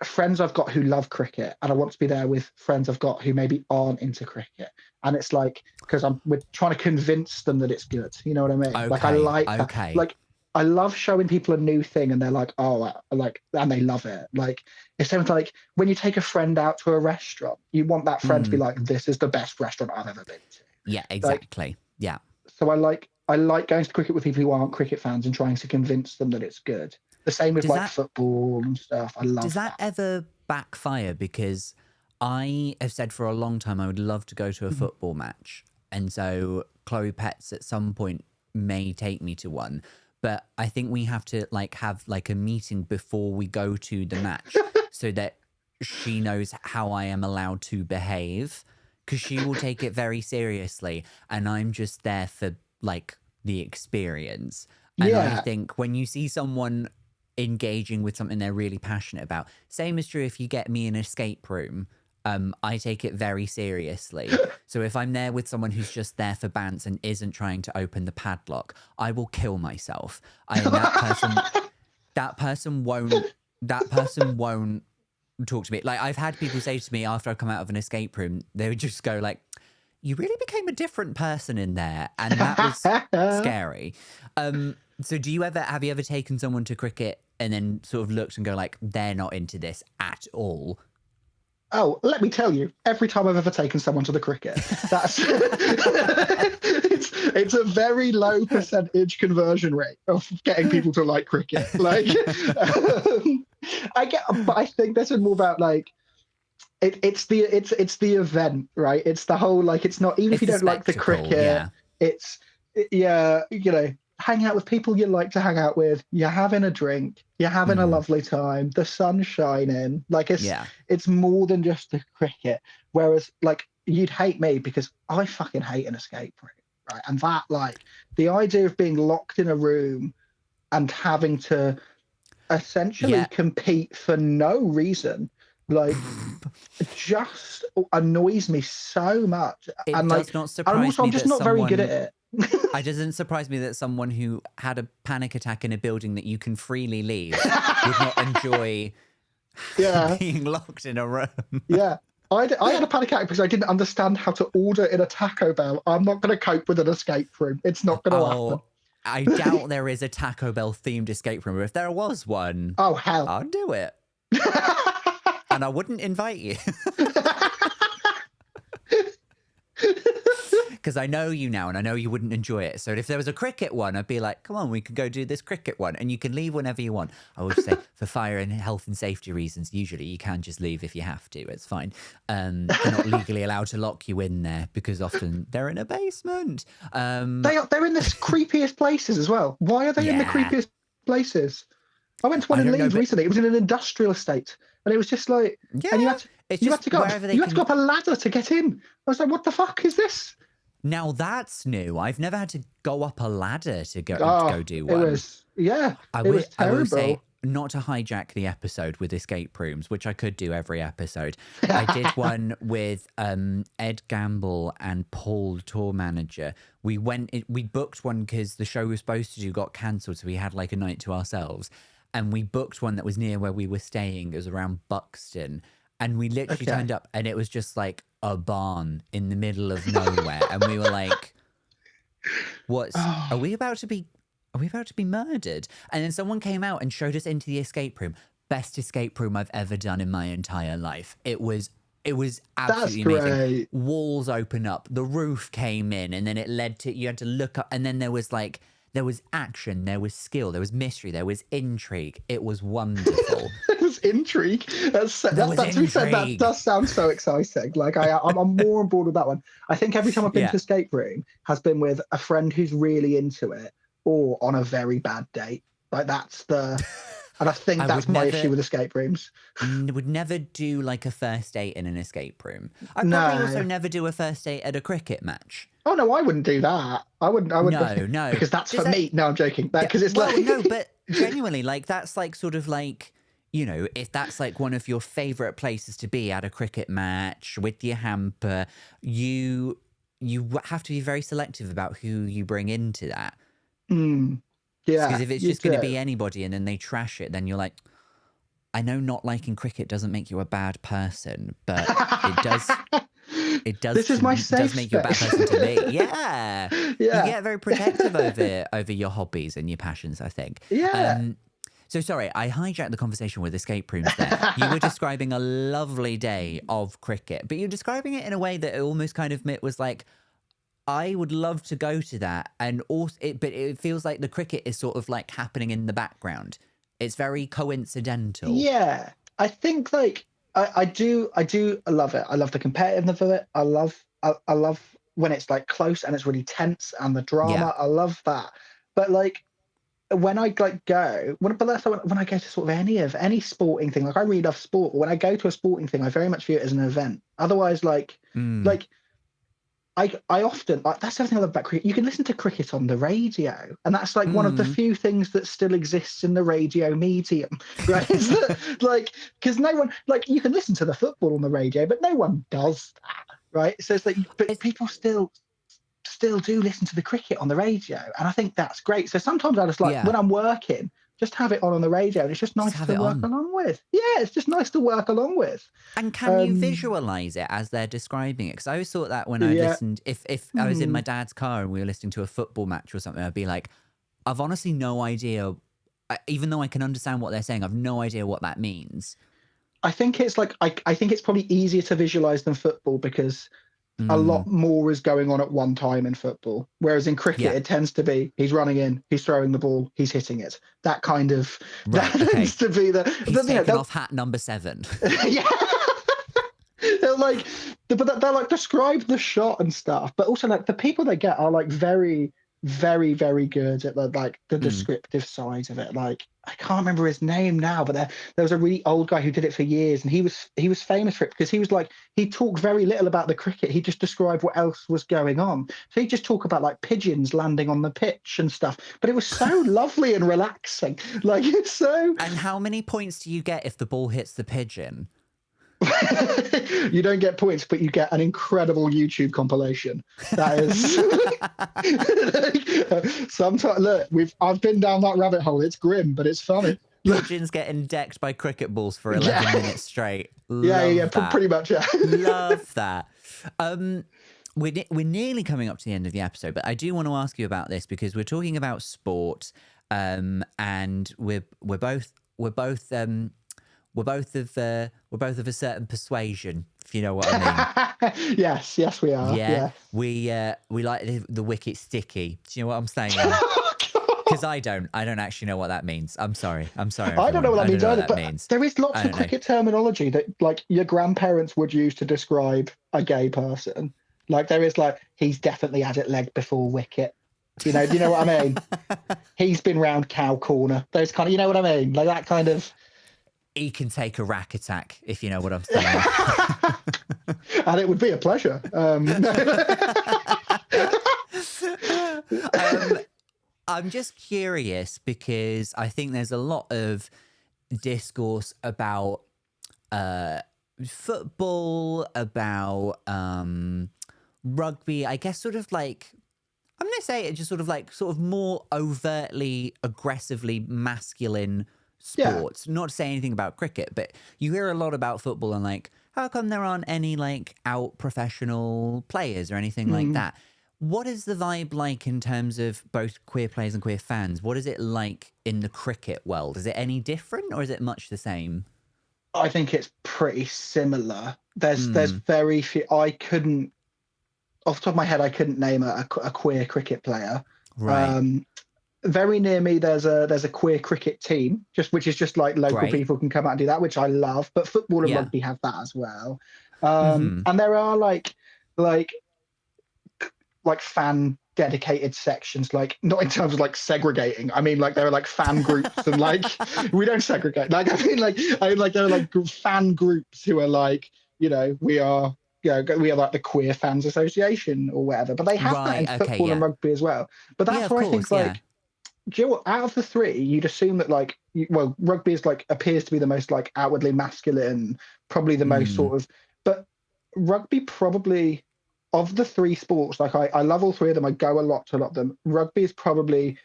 friends I've got who love cricket, and I want to be there with friends I've got who maybe aren't into cricket. And it's like because we're trying to convince them that it's good. You know what I mean? Like I Okay. like that. Okay. Like I love showing people a new thing, and they're like, oh, and they love it. Like it's something like when you take a friend out to a restaurant, you want that friend to be Mm. like, this is the best restaurant I've ever been to. Yeah, Like exactly. Yeah. so I like going to cricket with people who aren't cricket fans and trying to convince them that it's good. The same with Does like that football and stuff. I does love that that. ever backfire? Because I have said for a long time I would love to go to a Mhm. football match. And so Chloe Pets at some point may take me to one. But I think we have to like have like a meeting before we go to the match so that she knows how I am allowed to behave. Because she will take it very seriously. And I'm just there for like the experience. And I Yeah. think when you see someone engaging with something they're really passionate about, same is true if you get me in an escape room. I take it very seriously. So if I'm there with someone who's just there for bants and isn't trying to open the padlock, I will kill myself. And that person won't talk to me. Like I've had people say to me after I come out of an escape room, they would just go like, you really became a different person in there. And that was scary. So have you ever taken someone to cricket and then sort of looked and go like, they're not into this at all? Oh, let me tell you, every time I've ever taken someone to the cricket, that's it's a very low percentage conversion rate of getting people to like cricket. Like but I think this is more about like it's the event, right? It's the whole like it's not even if It's you the don't like the spectacle, cricket, yeah. it's yeah, hang out with people you like to hang out with. You're having a drink. You're having a Mm, lovely time. The sun's shining. Like yeah. it's more than just the cricket. Whereas like you'd hate me because I fucking hate an escape room, right? And that like the idea of being locked in a room and having to essentially Yeah. compete for no reason, like just annoys me so much. It And like does not and surprise also me I'm just that not very good at someone it. it doesn't surprise me that someone who had a panic attack in a building that you can freely leave would not enjoy Yeah. being locked in a room. Yeah. I had a panic attack because I didn't understand how to order in a Taco Bell. I'm not going to cope with an escape room. It's not going to happen. I doubt there is a Taco Bell themed escape room. If there was one, Oh, hell. I'd do it. And I wouldn't invite you. Because I know you now and I know you wouldn't enjoy it. So if there was a cricket one, I'd be like, come on, we could go do this cricket one. And you can leave whenever you want. I would say for fire and health and safety reasons, usually you can just leave if you have to. It's fine. They're not legally allowed to lock you in there because often they're in a basement. They're in the creepiest places as well. Why are they in the creepiest places? I went to one in Leeds recently. It was in an industrial estate. And it was just like, and you had to go up a ladder to get in. I was like, what the fuck is this? Now that's new. I've never had to go up a ladder to go do one. It was terrible. I will say, not to hijack the episode with escape rooms, which I could do every episode. I did one with Ed Gamble and Paul, the tour manager. We booked one because the show we were supposed to do got cancelled, so we had like a night to ourselves. And we booked one that was near where we were staying. It was around Buxton. And we literally turned up and it was just like a barn in the middle of nowhere. And we were like, are we about to be murdered? And then someone came out and showed us into the escape room. Best escape room I've ever done in my entire life. It was absolutely amazing. Walls open up, the roof came in, and then it led to, you had to look up, and then there was action, there was skill, there was mystery, there was intrigue. It was wonderful. There was intrigue. That does sound so exciting. Like I'm more on board with that one. I think every time I've been to escape room has been with a friend who's really into it, or on a very bad date. Like and I think that's my issue with escape rooms. Would never do like a first date in an escape room. I'd probably also never do a first date at a cricket match. Oh no, I wouldn't do that. I wouldn't. No, because that's for me. No, I'm joking. Because it's like no, but genuinely, like that's like sort of like, you know, if that's like one of your favorite places to be at a cricket match with your hamper, you have to be very selective about who you bring into that. Yeah, because if it's just going to be anybody and then they trash it, then you're like, I know not liking cricket doesn't make you a bad person, but it does. It does. This is my safe does make you a bad person to me. Yeah. You get very protective over your hobbies and your passions, I think. Yeah. So sorry, I hijacked the conversation with escape rooms there. You were describing a lovely day of cricket, but you're describing it in a way that it almost kind of was like, I would love to go to that, and also, but it feels like the cricket is sort of like happening in the background. It's very coincidental. Yeah, I think like I do love it. I love the competitiveness of it. I love when it's like close and it's really tense and the drama. Yeah. I love that. But like when I when I go to sort of any sporting thing, like I really love sport. But when I go to a sporting thing, I very much view it as an event. Otherwise, I often, that's the thing I love about cricket. You can listen to cricket on the radio, and that's like one of the few things that still exists in the radio medium, right? Because no one, like, you can listen to the football on the radio, but no one does that, right? So it's like, but people still do listen to the cricket on the radio, and I think that's great. So sometimes I just when I'm working, just have it on the radio, and it's just nice to work along with. Yeah, it's just nice to work along with. And can you visualize it as they're describing it? Because I always thought that when I listened, if I was in my dad's car and we were listening to a football match or something, I'd be like, I've honestly no idea, even though I can understand what they're saying, I've no idea what that means. I think it's like, I think it's probably easier to visualize than football because a lot more is going on at one time in football. Whereas in cricket, it tends to be he's running in, he's throwing the ball, he's hitting it. That kind of tends to be he's taking off hat number 7. Yeah. they'll like describe the shot and stuff, but also like the people they get are like very, very, very good at the descriptive side of it. Like I can't remember his name now, but there was a really old guy who did it for years, and he was famous for it because he was like, he talked very little about the cricket. He just described what else was going on. So he'd just talk about like pigeons landing on the pitch and stuff. But it was so lovely and relaxing. Like it's so. And how many points do you get if the ball hits the pigeon? You don't get points, but you get an incredible YouTube compilation. That is sometimes look, I've been down that rabbit hole. It's grim, but it's funny. Pigeons getting decked by cricket balls for 11 minutes straight. Yeah, That. pretty much. Yeah. Love that. We're nearly coming up to the end of the episode, but I do want to ask you about this because we're talking about sport, and we're both of a certain persuasion, if you know what I mean. yes, we are. Yeah, yes. We like the wicket sticky. Do you know what I'm saying? Because I don't actually know what that means. I'm sorry. Everyone. I don't know what that means either. But means. There is lots of cricket terminology that like your grandparents would use to describe a gay person. Like there is like he's definitely had it leg before wicket. Do you know what I mean? He's been round cow corner. Those kind of, you know what I mean? Like that kind of. He can take a rack attack, if you know what I'm saying. And it would be a pleasure. I'm just curious because I think there's a lot of discourse about football, about rugby. I guess sort of like, I'm going to say it just sort of more overtly, aggressively masculine sports. Yeah. Not to say anything about cricket, but you hear a lot about football and like, how come there aren't any like out professional players or anything like that? What is the vibe like in terms of both queer players and queer fans? What is it like in the cricket world? Is it any different or is it much the same? I think it's pretty similar. There's very few. I couldn't, off the top of my head, I couldn't name a queer cricket player. Right. Very near me, there's a queer cricket team, which is just like local people can come out and do that, which I love. But football and rugby have that as well. And there are like fan dedicated sections, like not in terms of like segregating. I mean, like there are like fan groups and like we don't segregate. Like I mean, like there are like fan groups who are like, we are. We are like the Queer Fans Association or whatever, but they have that in football and rugby as well. But that's where I think like, do you know what? Out of the three, you'd assume that like, rugby is like appears to be the most like outwardly masculine, probably the most sort of. But rugby probably, of the three sports, like I love all three of them. I go a lot to a lot of them. Rugby is probably,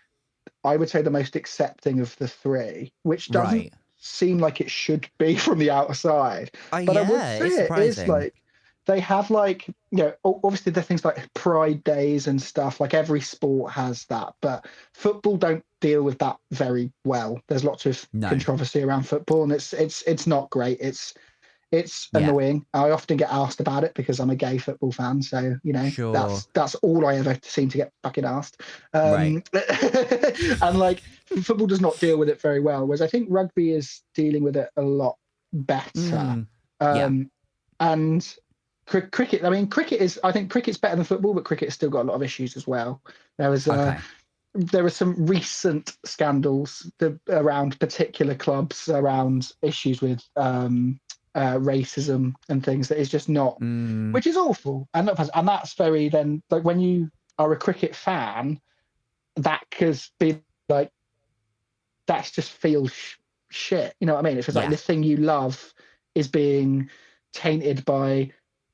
I would say, the most accepting of the three, which doesn't seem like it should be from the outside. But I would say it is like. They have like, obviously there are things like pride days and stuff, like every sport has that, but football don't deal with that very well. There's lots of controversy around football and it's not great. It's annoying. I often get asked about it because I'm a gay football fan. So, that's all I ever seem to get fucking asked. And like football does not deal with it very well, whereas I think rugby is dealing with it a lot better. And cricket, I mean, I think cricket's better than football, but cricket's still got a lot of issues as well. There were some recent scandals around particular clubs around issues with racism and things that is just not, which is awful. And that's very then, like when you are a cricket fan, that could be like, that's just feels shit. You know what I mean? It's just like the thing you love is being tainted by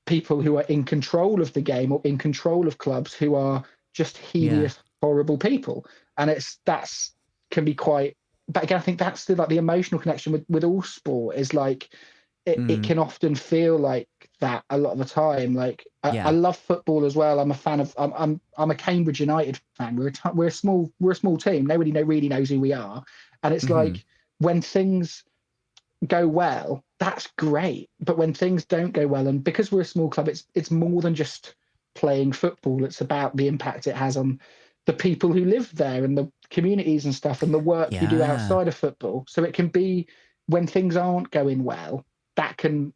people who are in control of the game or in control of clubs who are just hideous, horrible people. And that's can be quite, but again, I think that's the emotional connection with all sport is like, it can often feel like that a lot of the time. Like I love football as well. I'm a fan of, I'm a Cambridge United fan. We're a small team. Nobody really knows who we are. And it's like when things go well, that's great. But when things don't go well, and because we're a small club, it's more than just playing football. It's about the impact it has on the people who live there and the communities and stuff and the work you do outside of football. So it can be when things aren't going well, that can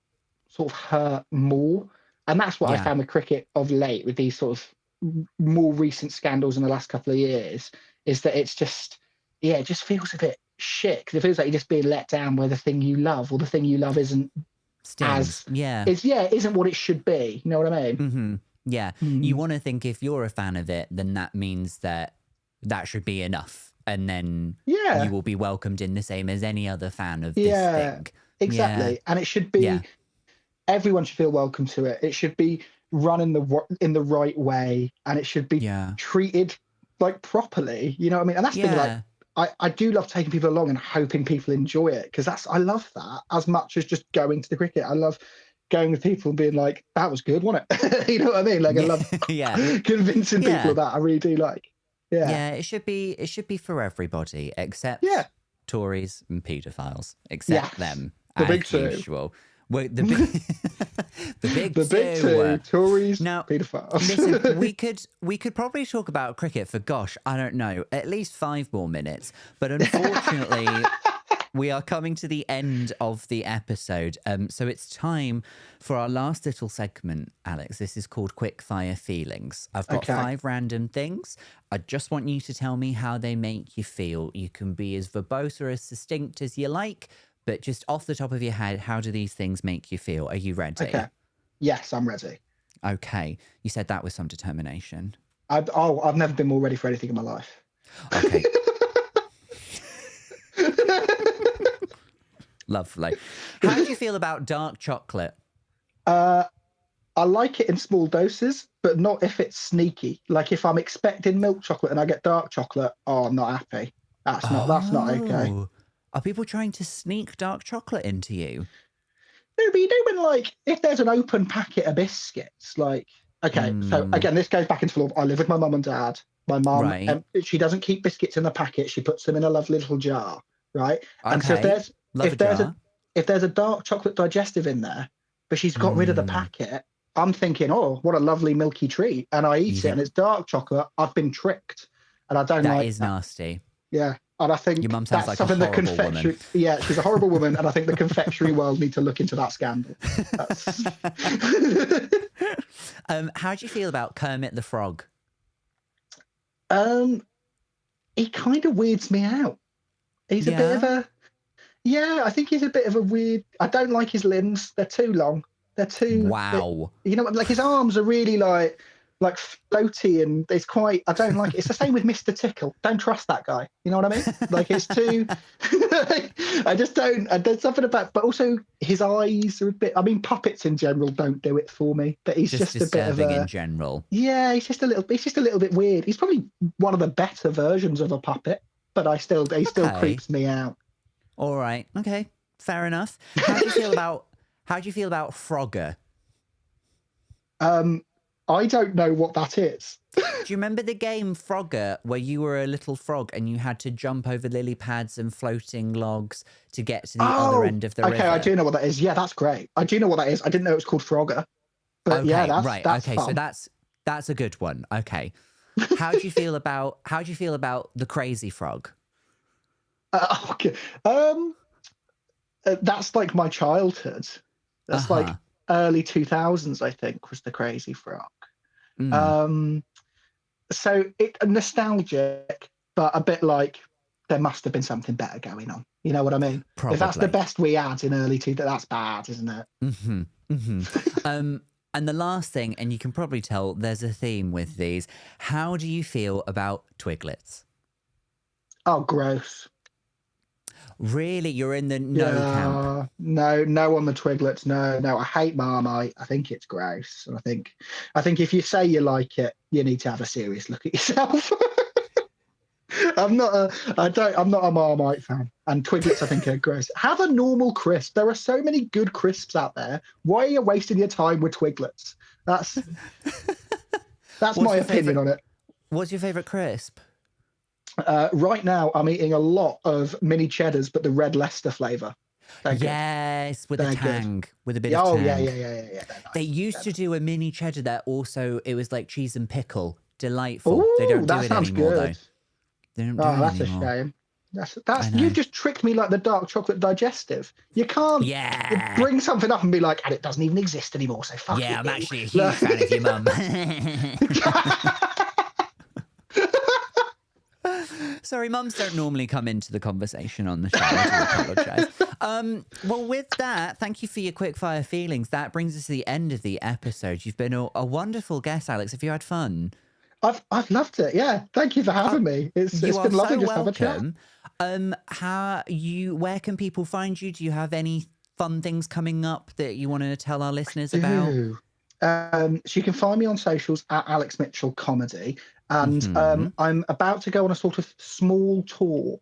sort of hurt more. And that's what I found with cricket of late, with these sort of more recent scandals in the last couple of years, is that it's just, it just feels a bit shit, because it feels like you're just being let down by the thing you love, or the thing you love isn't isn't what it should be. You know what I mean? You want to think if you're a fan of it, then that means that should be enough, and then you will be welcomed in the same as any other fan of this thing. Exactly. And it should be everyone should feel welcome to it. It should be run in the right way, and it should be treated like properly. You know what I mean? And that's the thing, like I do love taking people along and hoping people enjoy it, because I love that as much as just going to the cricket. I love going with people and being like, that was good, wasn't it? You know what I mean? Like, I love Yeah. convincing people Yeah. of that. I really do like. Yeah. Yeah, it should be for everybody except Yeah. Tories and paedophiles. Except Yes. them, The as big two. usual. Well, the big, The big two, Tories, Now, paedophiles. listen, we could probably talk about cricket for, gosh, I don't know, at least 5 more minutes. But unfortunately, we are coming to the end of the episode. So it's time for our last little segment, Alex. This is called Quickfire Feelings. I've got Okay. 5 random things. I just want you to tell me how they make you feel. You can be as verbose or as succinct as you like, but just off the top of your head, how do these things make you feel? Are you ready? Okay. Yes, I'm ready. Okay. You said that with some determination. I've never been more ready for anything in my life. Okay. Lovely. How do you feel about dark chocolate? I like it in small doses, but not if it's sneaky. Like, if I'm expecting milk chocolate and I get dark chocolate, I'm not happy. That's not okay. Oh. Are people trying to sneak dark chocolate into you? No, but you know when, like, if there's an open packet of biscuits, like, okay, so again, this goes back into the, I live with my mum and dad. My mum, Right. she doesn't keep biscuits in the packet. She puts them in a lovely little jar, right? Okay. And so Love a jar. if there's a dark chocolate digestive in there, but she's got rid of the packet, I'm thinking, oh, what a lovely milky treat. And I eat it and it's dark chocolate. I've been tricked. And I don't like that. That is nasty. Yeah. And I think your mum sounds like something a horrible woman. Yeah, she's a horrible woman. And I think the confectionery world need to look into that scandal. How do you feel about Kermit the Frog? He kind of weirds me out. He's a bit of a, I think he's a bit of a weird, I don't like his limbs. They're too long. They're too, wow. You know, like his arms are really like floaty, and it's quite, I don't like it. It's the same with Mr. Tickle. Don't trust that guy. You know what I mean? Like, it's too, I just don't, there's something about, but also his eyes are a bit, I mean, puppets in general don't do it for me, but he's just a bit of a, in general. Yeah, he's just a little bit weird. He's probably one of the better versions of a puppet, but he still creeps me out. All right. Okay. Fair enough. How do you feel about Frogger? I don't know what that is. Do you remember the game Frogger, where you were a little frog and you had to jump over lily pads and floating logs to get to the other end of the river? Okay, I do know what that is. Yeah, that's great. I do know what that is. I didn't know it was called Frogger. But okay, yeah, that's right. That's okay, fun. So that's a good one. Okay. How do you feel about the crazy frog? Okay. That's like my childhood. That's like early 2000s, I think, was the crazy frog. So it nostalgic, but a bit like there must have been something better going on. You know what I mean? Probably. If that's the best we had in early 2000s, that's bad, isn't it? And the last thing, and you can probably tell there's a theme with these. How do you feel about Twiglets? Oh, gross. Really? You're in the no camp? No on the Twiglets. No, I hate Marmite. I think it's gross. And I think if you say you like it, you need to have a serious look at yourself. I'm not a Marmite fan. And Twiglets, I think, are gross. Have a normal crisp. There are so many good crisps out there. Why are you wasting your time with Twiglets? That's my opinion on it. What's your favourite crisp? Right now, I'm eating a lot of mini cheddars, but the red Leicester flavour. Yes, with a tang, with a bit of tang. Yeah. Nice. They used to do a mini cheddar that also, it was like cheese and pickle. Delightful. Ooh, they don't do it anymore, good. though. They don't do it that's anymore. a shame. That's you just tricked me like the dark chocolate digestive. You can't bring something up and be like, and it doesn't even exist anymore, so fuck it. Yeah, I'm actually a huge fan of your mum. Sorry, mums don't normally come into the conversation on the show. I do apologise. Well, with that, thank you for your quickfire feelings. That brings us to the end of the episode. You've been a wonderful guest, Alex. Have you had fun? I've loved it. Yeah, thank you for having me. It's been lovely to have a chat. Where can people find you? Do you have any fun things coming up that you want to tell our listeners about? So you can find me on socials at Alex Mitchell Comedy. And I'm about to go on a sort of small tour.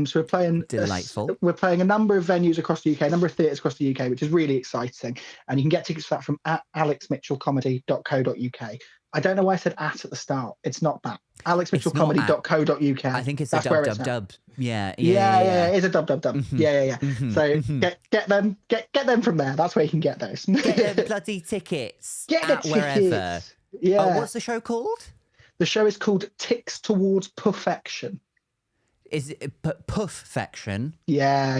So Delightful. we're playing a number of venues across the UK, a number of theatres across the UK, which is really exciting. And you can get tickets for that from at alexmitchellcomedy.co.uk. I don't know why I said at the start. It's not that. alexmitchellcomedy.co.uk. I think it's That's a where it's at. dub. Yeah. It's a dub. Yeah. So get them from there. That's where you can get those. Get them bloody tickets Get the at wherever. tickets. Yeah. What's the show called? The show is called Ticks Towards Perfection. Is it Puffection? Yeah.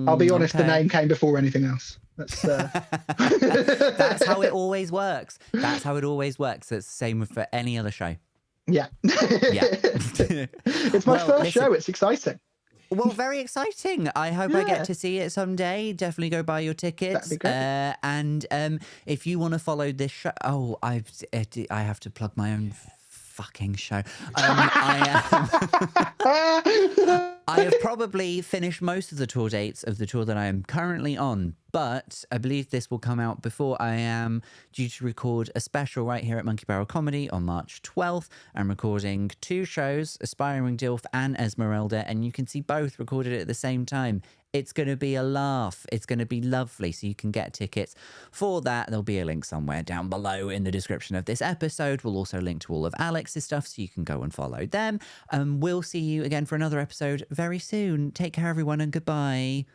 I'll be honest, okay. the name came before anything else. That's That's how it always works. It's the same for any other show. Yeah. It's my first show. It's exciting. Well, very exciting. I hope I get to see it someday. Definitely go buy your tickets. That'd be great. And if you want to follow this show... Oh, I have to plug my own fucking show. I have probably finished most of the tour dates of the tour that I am currently on, but I believe this will come out before I am due to record a special right here at Monkey Barrel Comedy on March 12th. I'm recording 2 shows, Aspiring Dilf and Esmeralda, and you can see both recorded at the same time. It's going to be a laugh. It's going to be lovely. So you can get tickets for that. There'll be a link somewhere down below in the description of this episode. We'll also link to all of Alex's stuff so you can go and follow them. We'll see you again for another episode very soon. Take care, everyone, and goodbye.